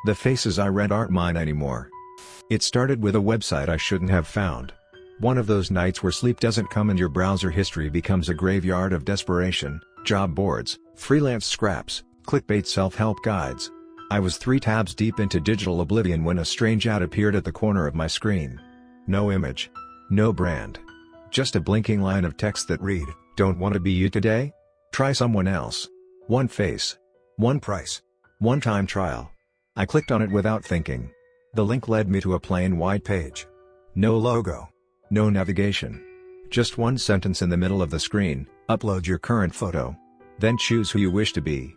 The faces I read aren't mine anymore. It started with a website I shouldn't have found. One of those nights where sleep doesn't come and your browser history becomes a graveyard of desperation, job boards, freelance scraps, clickbait self-help guides. I was 3 tabs deep into digital oblivion when a strange ad appeared at the corner of my screen. No image. No brand. Just a blinking line of text that read, "Don't want to be you today? Try someone else. One face. One price. One time trial." I clicked on it without thinking. The link led me to a plain white page. No logo. No navigation. Just one sentence in the middle of the screen: upload your current photo. Then choose who you wish to be.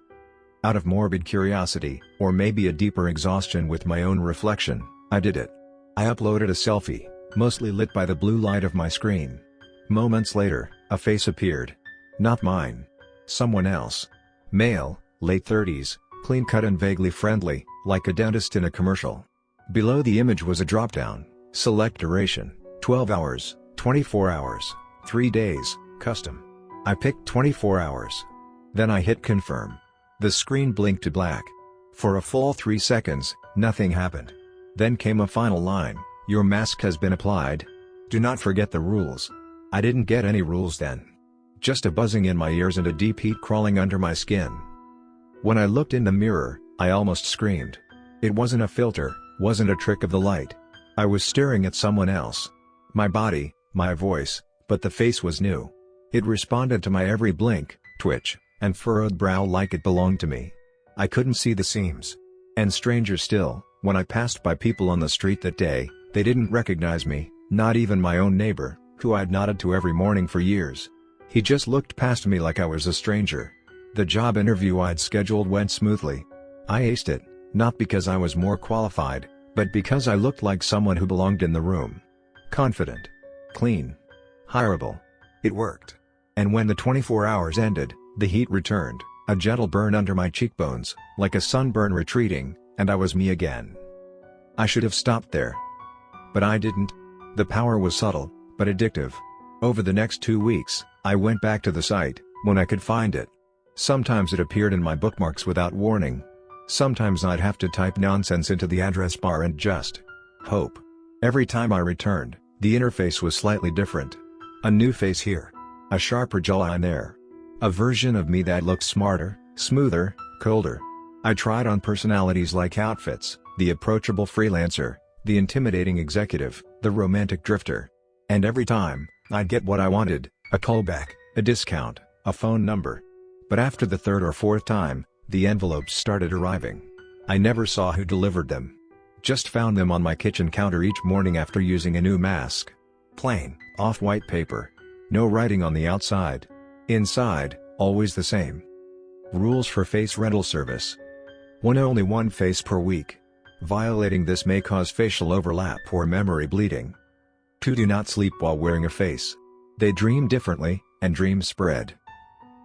Out of morbid curiosity, or maybe a deeper exhaustion with my own reflection, I did it. I uploaded a selfie, mostly lit by the blue light of my screen. Moments later, a face appeared. Not mine. Someone else. Male, late 30s, clean-cut and vaguely friendly, like a dentist in a commercial. Below the image was a drop-down: select duration, 12 hours, 24 hours, 3 days, custom. I picked 24 hours. Then I hit confirm. The screen blinked to black. For a full 3 seconds, nothing happened. Then came a final line: "Your mask has been applied. Do not forget the rules." I didn't get any rules then. Just a buzzing in my ears and a deep heat crawling under my skin. When I looked in the mirror, I almost screamed. It wasn't a filter, wasn't a trick of the light. I was staring at someone else. My body, my voice, but the face was new. It responded to my every blink, twitch, and furrowed brow like it belonged to me. I couldn't see the seams. And stranger still, when I passed by people on the street that day, they didn't recognize me, not even my own neighbor, who I'd nodded to every morning for years. He just looked past me like I was a stranger. The job interview I'd scheduled went smoothly. I aced it, not because I was more qualified, but because I looked like someone who belonged in the room. Confident. Clean. Hireable. It worked. And when the 24 hours ended, the heat returned, a gentle burn under my cheekbones, like a sunburn retreating, and I was me again. I should have stopped there. But I didn't. The power was subtle, but addictive. Over the next 2 weeks, I went back to the site, when I could find it. Sometimes it appeared in my bookmarks without warning. Sometimes I'd have to type nonsense into the address bar and just hope. Every time I returned, the interface was slightly different. A new face here. A sharper jawline there. A version of me that looked smarter, smoother, colder. I tried on personalities like outfits, the approachable freelancer, the intimidating executive, the romantic drifter. And every time, I'd get what I wanted: a callback, a discount, a phone number. But after the 3rd or 4th time, the envelopes started arriving. I never saw who delivered them. Just found them on my kitchen counter each morning after using a new mask. Plain, off-white paper. No writing on the outside. Inside, always the same. Rules for face rental service. 1. Only one face per week. Violating this may cause facial overlap or memory bleeding. 2. Do not sleep while wearing a face. They dream differently, and dreams spread.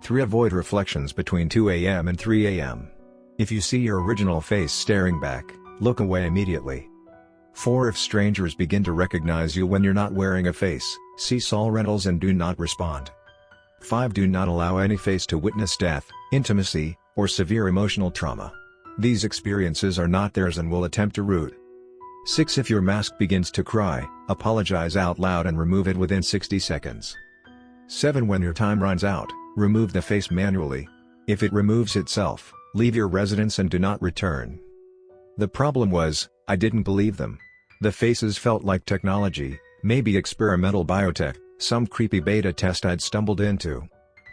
3. Avoid reflections between 2 a.m. and 3 a.m. If you see your original face staring back, look away immediately. 4. If strangers begin to recognize you when you're not wearing a face, cease all rentals and do not respond. 5. Do not allow any face to witness death, intimacy, or severe emotional trauma. These experiences are not theirs and will attempt to root. 6. If your mask begins to cry, apologize out loud and remove it within 60 seconds. 7. When your time runs out, remove the face manually. If it removes itself, leave your residence and do not return. The problem was, I didn't believe them. The faces felt like technology, maybe experimental biotech, some creepy beta test I'd stumbled into.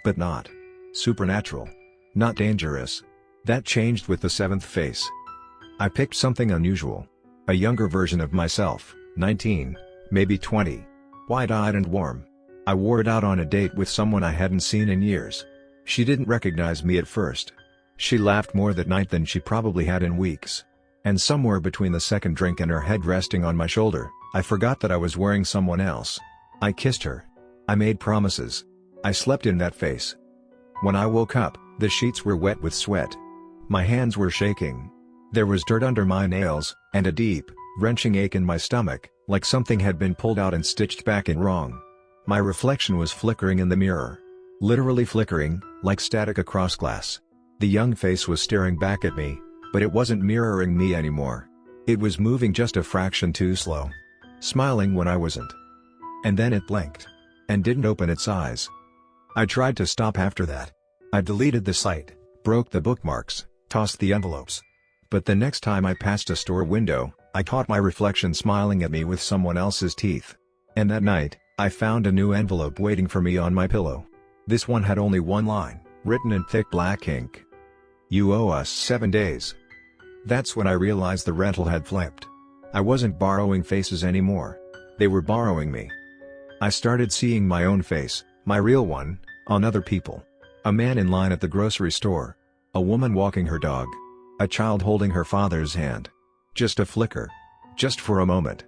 But not supernatural. Not dangerous. That changed with the 7th face. I picked something unusual. A younger version of myself, 19, maybe 20. Wide-eyed and warm. I wore it out on a date with someone I hadn't seen in years. She didn't recognize me at first. She laughed more that night than she probably had in weeks. And somewhere between the second drink and her head resting on my shoulder, I forgot that I was wearing someone else. I kissed her. I made promises. I slept in that face. When I woke up, the sheets were wet with sweat. My hands were shaking. There was dirt under my nails, and a deep, wrenching ache in my stomach, like something had been pulled out and stitched back in wrong. My reflection was flickering in the mirror. Literally flickering, like static across glass. The young face was staring back at me. But it wasn't mirroring me anymore. It was moving just a fraction too slow. Smiling when I wasn't. And then it blinked. And didn't open its eyes. I tried to stop after that. I deleted the site, broke the bookmarks, tossed the envelopes. But the next time I passed a store window, I caught my reflection smiling at me with someone else's teeth. And that night, I found a new envelope waiting for me on my pillow. This one had only one line, written in thick black ink. "You owe us 7 days." That's when I realized the rental had flipped. I wasn't borrowing faces anymore. They were borrowing me. I started seeing my own face, my real one, on other people. A man in line at the grocery store. A woman walking her dog. A child holding her father's hand. Just a flicker. Just for a moment.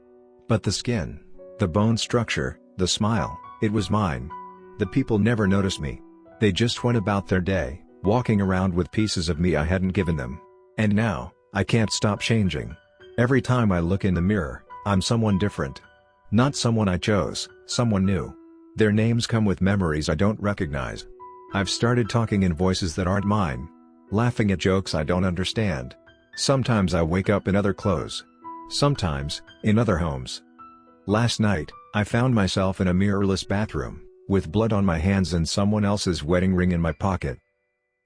But the skin, the bone structure, the smile, it was mine. The people never noticed me. They just went about their day, walking around with pieces of me I hadn't given them. And now, I can't stop changing. Every time I look in the mirror, I'm someone different. Not someone I chose, someone new. Their names come with memories I don't recognize. I've started talking in voices that aren't mine. Laughing at jokes I don't understand. Sometimes I wake up in other clothes. Sometimes, in other homes. Last night, I found myself in a mirrorless bathroom, with blood on my hands and someone else's wedding ring in my pocket.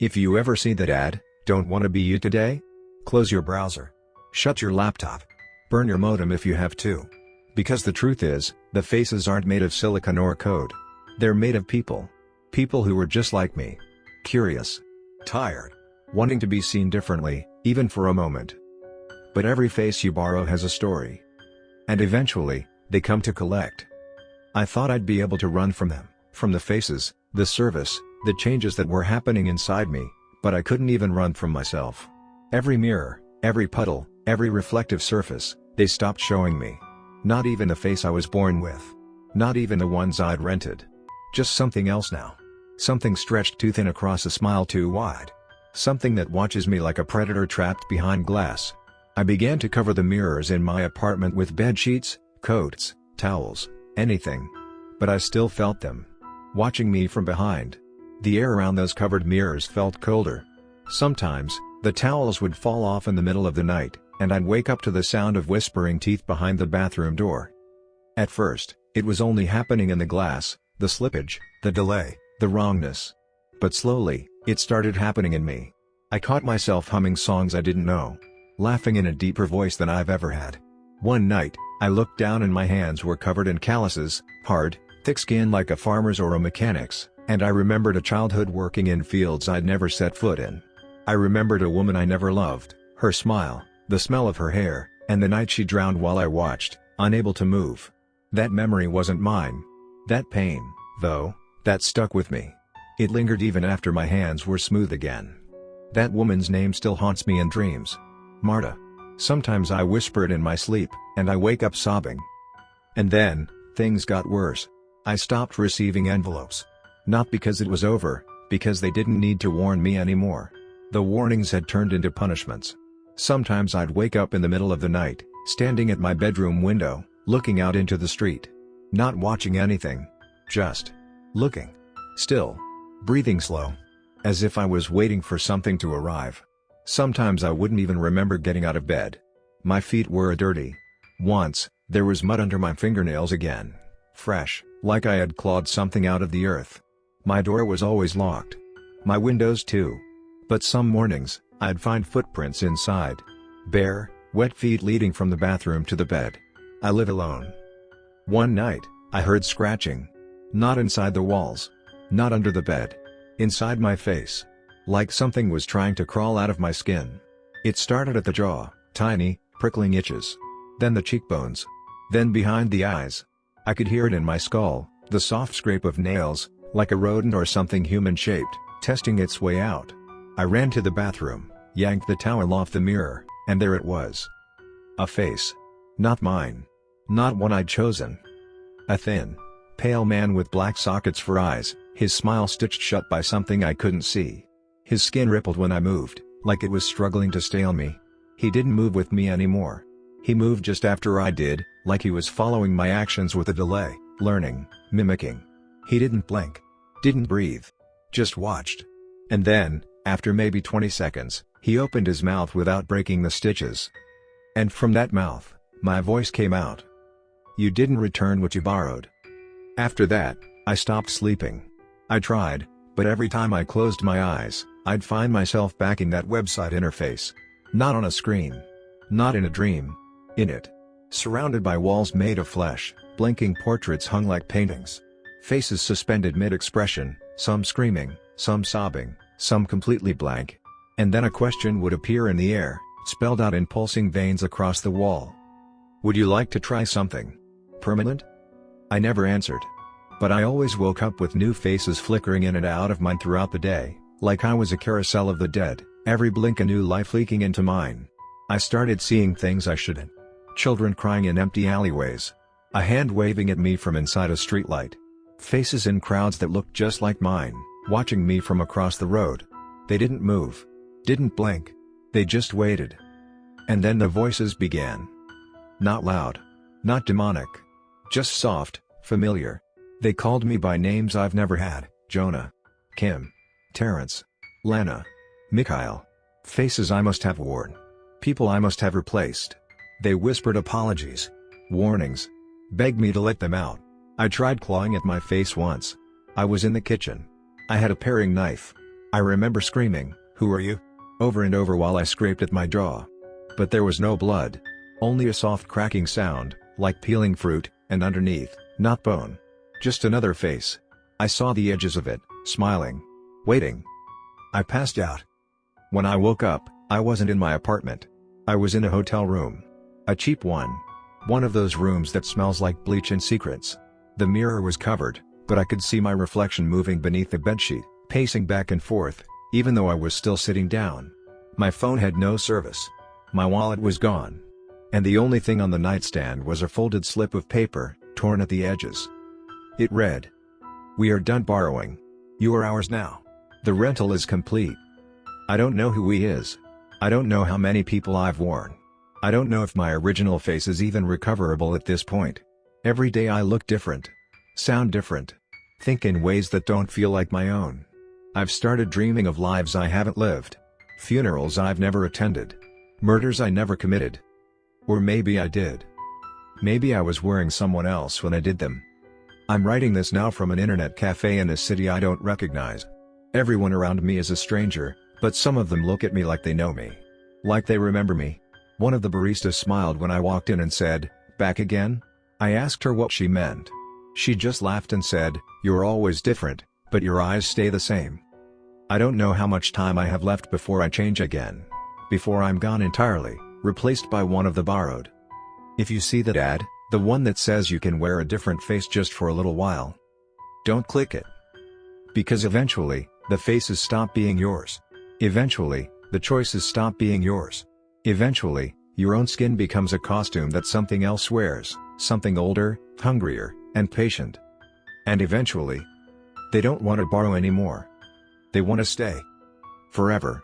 If you ever see that ad, "Don't want to be you today?" Close your browser. Shut your laptop. Burn your modem if you have to. Because the truth is, the faces aren't made of silicon or code. They're made of people. People who were just like me. Curious. Tired. Wanting to be seen differently, even for a moment. But every face you borrow has a story. And eventually, they come to collect. I thought I'd be able to run from them, from the faces, the service, the changes that were happening inside me, but I couldn't even run from myself. Every mirror, every puddle, every reflective surface, they stopped showing me. Not even the face I was born with. Not even the ones I'd rented. Just something else now. Something stretched too thin across a smile too wide. Something that watches me like a predator trapped behind glass. I began to cover the mirrors in my apartment with bed sheets, coats, towels, anything. But I still felt them. Watching me from behind. The air around those covered mirrors felt colder. Sometimes, the towels would fall off in the middle of the night, and I'd wake up to the sound of whispering teeth behind the bathroom door. At first, it was only happening in the glass, the slippage, the delay, the wrongness. But slowly, it started happening in me. I caught myself humming songs I didn't know. Laughing in a deeper voice than I've ever had. One night, I looked down and my hands were covered in calluses, hard, thick skin like a farmer's or a mechanic's, and I remembered a childhood working in fields I'd never set foot in. I remembered a woman I never loved, her smile, the smell of her hair, and the night she drowned while I watched, unable to move. That memory wasn't mine. That pain, though, that stuck with me. It lingered even after my hands were smooth again. That woman's name still haunts me in dreams. Marta. Sometimes I whisper it in my sleep, and I wake up sobbing. And then, things got worse. I stopped receiving envelopes. Not because it was over, because they didn't need to warn me anymore. The warnings had turned into punishments. Sometimes I'd wake up in the middle of the night, standing at my bedroom window, looking out into the street. Not watching anything. Just looking. Still. Breathing slow. As if I was waiting for something to arrive. Sometimes I wouldn't even remember getting out of bed. My feet were dirty. Once, there was mud under my fingernails again. Fresh, like I had clawed something out of the earth. My door was always locked. My windows too. But some mornings, I'd find footprints inside. Bare, wet feet leading from the bathroom to the bed. I live alone. One night, I heard scratching. Not inside the walls. Not under the bed. Inside my face. Like something was trying to crawl out of my skin. It started at the jaw, tiny, prickling itches. Then the cheekbones. Then behind the eyes. I could hear it in my skull, the soft scrape of nails, like a rodent or something human-shaped, testing its way out. I ran to the bathroom, yanked the towel off the mirror, and there it was. A face. Not mine. Not one I'd chosen. A thin, pale man with black sockets for eyes, his smile stitched shut by something I couldn't see. His skin rippled when I moved, like it was struggling to stay on me. He didn't move with me anymore. He moved just after I did, like he was following my actions with a delay, learning, mimicking. He didn't blink. Didn't breathe. Just watched. And then, after maybe 20 seconds, He opened his mouth without breaking the stitches. And from that mouth, my voice came out. "You didn't return what you borrowed." After that, I stopped sleeping. I tried, but every time I closed my eyes, I'd find myself back in that website interface. Not on a screen. Not in a dream. In it. Surrounded by walls made of flesh, blinking portraits hung like paintings. Faces suspended mid-expression, some screaming, some sobbing, some completely blank. And then a question would appear in the air, spelled out in pulsing veins across the wall. "Would you like to try something permanent?" I never answered. But I always woke up with new faces flickering in and out of mine throughout the day, like I was a carousel of the dead, every blink a new life leaking into mine. I started seeing things I shouldn't. Children crying in empty alleyways. A hand waving at me from inside a streetlight. Faces in crowds that looked just like mine, watching me from across the road. They didn't move. Didn't blink. They just waited. And then the voices began. Not loud. Not demonic. Just soft, familiar. They called me by names I've never had: Jonah, Kim, Terrence, Lana, Mikhail. Faces I must have worn. People I must have replaced. They whispered apologies. Warnings. Begged me to let them out. I tried clawing at my face once. I was in the kitchen. I had a paring knife. I remember screaming, "Who are you?" over and over while I scraped at my jaw. But there was no blood. Only a soft cracking sound, like peeling fruit, and underneath, not bone. Just another face. I saw the edges of it, smiling. Waiting. I passed out. When I woke up, I wasn't in my apartment. I was in a hotel room. A cheap one. One of those rooms that smells like bleach and secrets. The mirror was covered, but I could see my reflection moving beneath the bedsheet, pacing back and forth, even though I was still sitting down. My phone had no service. My wallet was gone. And the only thing on the nightstand was a folded slip of paper, torn at the edges. It read, "We are done borrowing. You are ours now. The rental is complete." I don't know who he is. I don't know how many people I've worn. I don't know if my original face is even recoverable at this point. Every day I look different. Sound different. Think in ways that don't feel like my own. I've started dreaming of lives I haven't lived. Funerals I've never attended. Murders I never committed. Or maybe I did. Maybe I was wearing someone else when I did them. I'm writing this now from an internet cafe in a city I don't recognize. Everyone around me is a stranger, but some of them look at me like they know me. Like they remember me. One of the baristas smiled when I walked in and said, "Back again?" I asked her what she meant. She just laughed and said, "You're always different, but your eyes stay the same." I don't know how much time I have left before I change again. Before I'm gone entirely, replaced by one of the borrowed. If you see that ad, the one that says you can wear a different face just for a little while, don't click it. Because eventually, the faces stop being yours. Eventually, the choices stop being yours. Eventually, your own skin becomes a costume that something else wears, something older, hungrier, and patient. And eventually, they don't want to borrow anymore. They want to stay. Forever.